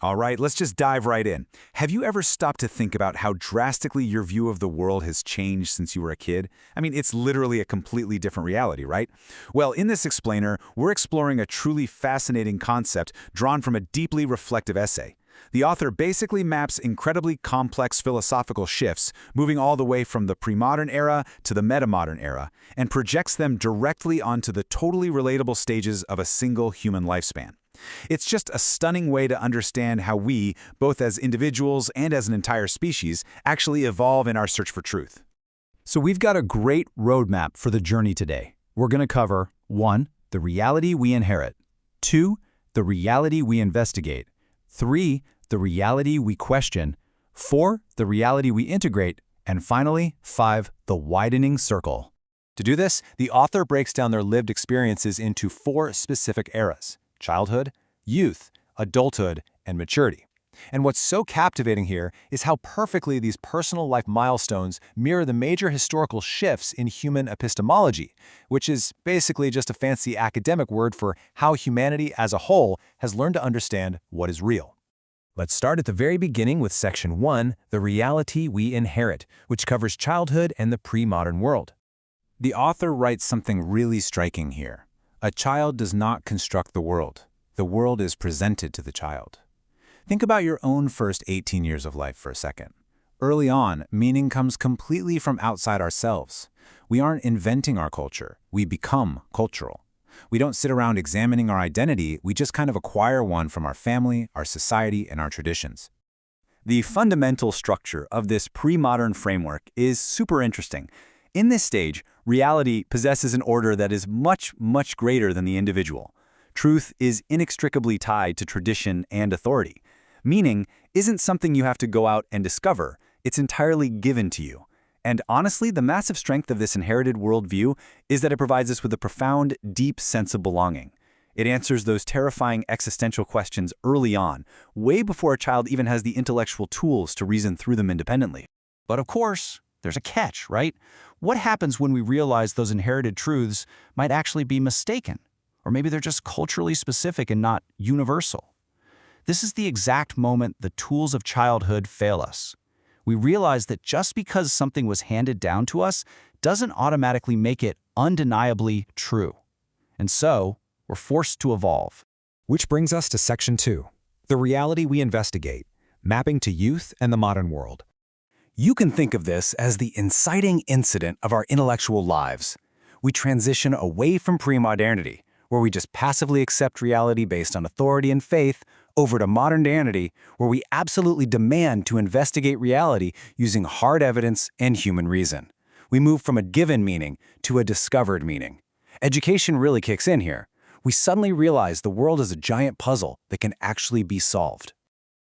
All right, let's just dive right in. Have you ever stopped to think about how drastically your view of the world has changed since you were a kid? I mean, it's literally a completely different reality, right? Well, in this explainer, we're exploring a truly fascinating concept drawn from a deeply reflective essay. The author basically maps incredibly complex philosophical shifts, moving all the way from the Premodern era to the Metamodern era, and projects them directly onto the totally relatable stages of a single human lifespan. It's just a stunning way to understand how we, both as individuals and as an entire species, actually evolve in our search for truth. So we've got a great roadmap for the journey today. We're going to cover 1. The reality we inherit. 2. The reality we investigate. 3. The reality we question. 4. The reality we integrate. And finally, 5. The widening circle. To do this, the author breaks down their lived experiences into 4 specific eras: childhood, youth, adulthood, and maturity. And what's so captivating here is how perfectly these personal life milestones mirror the major historical shifts in human epistemology, which is basically just a fancy academic word for how humanity as a whole has learned to understand what is real. Let's start at the very beginning with Section 1, The Reality We Inherit, which covers childhood and the pre-modern world. The author writes something really striking here. A child does not construct the world. The world is presented to the child. Think about your own first 18 years of life for a second. Early on, meaning comes completely from outside ourselves. We aren't inventing our culture. We become cultural. We don't sit around examining our identity. We just kind of acquire one from our family, our society, and our traditions. The fundamental structure of this pre-modern framework is super interesting. In this stage, reality possesses an order that is much, much greater than the individual. Truth is inextricably tied to tradition and authority. Meaning isn't something you have to go out and discover. It's entirely given to you. And honestly, the massive strength of this inherited worldview is that it provides us with a profound, deep sense of belonging. It answers those terrifying existential questions early on, way before a child even has the intellectual tools to reason through them independently. But of course, there's a catch, right? What happens when we realize those inherited truths might actually be mistaken? Or maybe they're just culturally specific and not universal. This is the exact moment the tools of childhood fail us. We realize that just because something was handed down to us doesn't automatically make it undeniably true. And so, we're forced to evolve. Which brings us to Section 2, The Reality We Investigate, Mapping to Youth and the Modern World. You can think of this as the inciting incident of our intellectual lives. We transition away from pre-modernity, where we just passively accept reality based on authority and faith, over to modernity, where we absolutely demand to investigate reality using hard evidence and human reason. We move from a given meaning to a discovered meaning. Education really kicks in here. We suddenly realize the world is a giant puzzle that can actually be solved.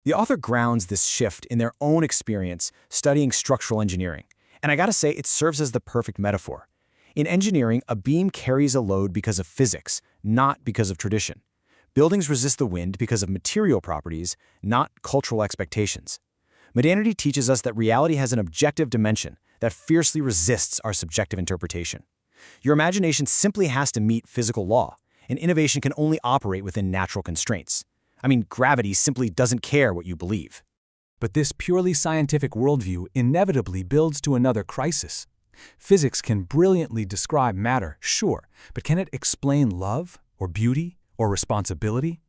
The author grounds this shift in their own experience studying structural engineering. And I gotta say, it serves as the perfect metaphor. In engineering, a beam carries a load because of physics, not because of tradition. Buildings resist the wind because of material properties, not cultural expectations. Modernity teaches us that reality has an objective dimension that fiercely resists our subjective interpretation. Your imagination simply has to meet physical law, and innovation can only operate within natural constraints. I mean, gravity simply doesn't care what you believe. But this purely scientific worldview inevitably builds to another crisis. Physics can brilliantly describe matter, sure, but can it explain love, or beauty, or responsibility?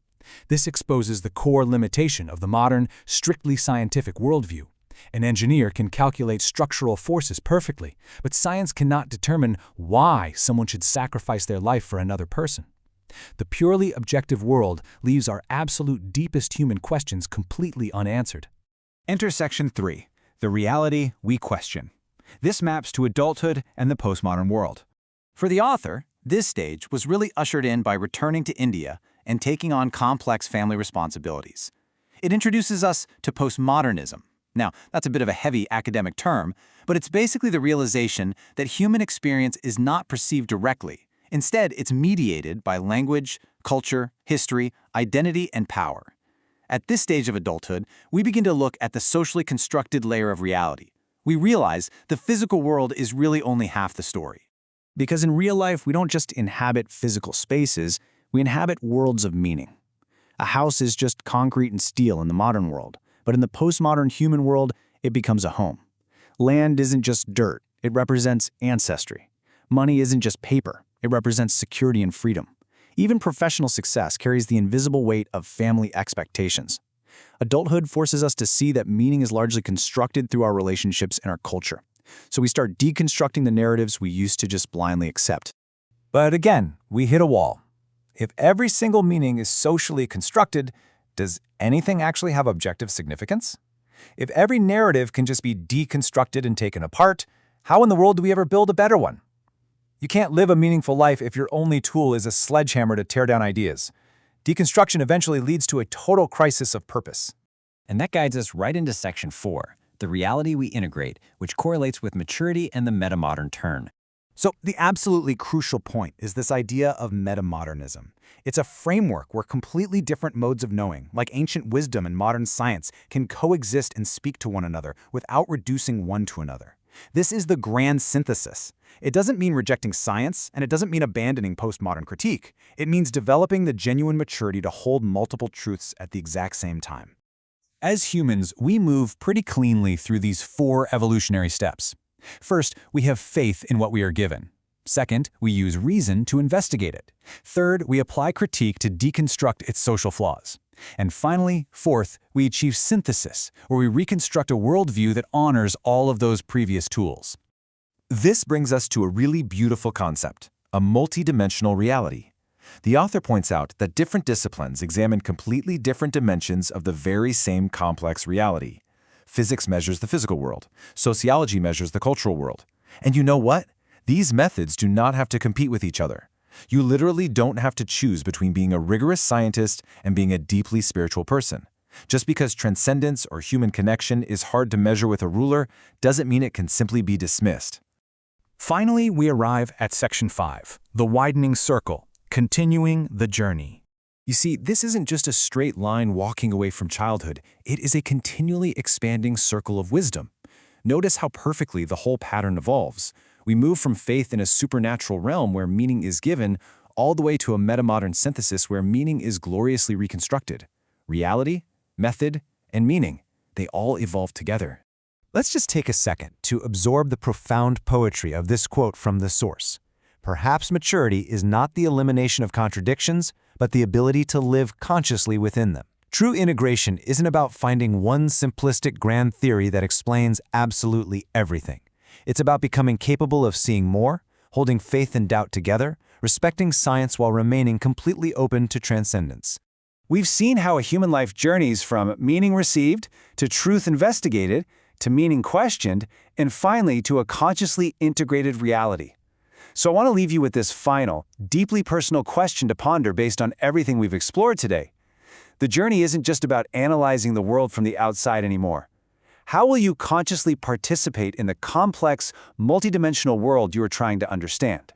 This exposes the core limitation of the modern, strictly scientific worldview. An engineer can calculate structural forces perfectly, but science cannot determine why someone should sacrifice their life for another person. The purely objective world leaves our absolute deepest human questions completely unanswered. Enter Section 3, The Reality We Question. This maps to adulthood and the postmodern world. For the author, this stage was really ushered in by returning to India and taking on complex family responsibilities. It introduces us to postmodernism. Now, that's a bit of a heavy academic term, but it's basically the realization that human experience is not perceived directly. Instead, it's mediated by language, culture, history, identity, and power. At this stage of adulthood, we begin to look at the socially constructed layer of reality. We realize the physical world is really only half the story. Because in real life, we don't just inhabit physical spaces, we inhabit worlds of meaning. A house is just concrete and steel in the modern world, but in the postmodern human world, it becomes a home. Land isn't just dirt, it represents ancestry. Money isn't just paper, it represents security and freedom. Even professional success carries the invisible weight of family expectations. Adulthood forces us to see that meaning is largely constructed through our relationships and our culture. So we start deconstructing the narratives we used to just blindly accept. But again, we hit a wall. If every single meaning is socially constructed, does anything actually have objective significance? If every narrative can just be deconstructed and taken apart, how in the world do we ever build a better one? You can't live a meaningful life if your only tool is a sledgehammer to tear down ideas. Deconstruction eventually leads to a total crisis of purpose. And that guides us right into Section 4, the reality we integrate, which correlates with maturity and the metamodern turn. So the absolutely crucial point is this idea of metamodernism. It's a framework where completely different modes of knowing, like ancient wisdom and modern science, can coexist and speak to one another without reducing one to another. This is the grand synthesis. It doesn't mean rejecting science, and it doesn't mean abandoning postmodern critique. It means developing the genuine maturity to hold multiple truths at the exact same time. As humans, we move pretty cleanly through these 4 evolutionary steps. First, we have faith in what we are given. Second, we use reason to investigate it. Third, we apply critique to deconstruct its social flaws. And finally, fourth, we achieve synthesis, where we reconstruct a worldview that honors all of those previous tools. This brings us to a really beautiful concept, a multidimensional reality. The author points out that different disciplines examine completely different dimensions of the very same complex reality. Physics measures the physical world. Sociology measures the cultural world. And you know what? These methods do not have to compete with each other. You literally don't have to choose between being a rigorous scientist and being a deeply spiritual person. Just because transcendence or human connection is hard to measure with a ruler doesn't mean it can simply be dismissed. Finally, we arrive at Section 5, the widening circle, continuing the journey. You see, this isn't just a straight line walking away from childhood. It is a continually expanding circle of wisdom. Notice how perfectly the whole pattern evolves. We move from faith in a supernatural realm where meaning is given, all the way to a metamodern synthesis where meaning is gloriously reconstructed. Reality, method, and meaning, they all evolve together. Let's just take a second to absorb the profound poetry of this quote from the source. Perhaps maturity is not the elimination of contradictions, but the ability to live consciously within them. True integration isn't about finding one simplistic grand theory that explains absolutely everything. It's about becoming capable of seeing more, holding faith and doubt together, respecting science while remaining completely open to transcendence. We've seen how a human life journeys from meaning received to truth investigated to meaning questioned, and finally to a consciously integrated reality. So I want to leave you with this final, deeply personal question to ponder based on everything we've explored today. The journey isn't just about analyzing the world from the outside anymore. How will you consciously participate in the complex, multidimensional world you are trying to understand?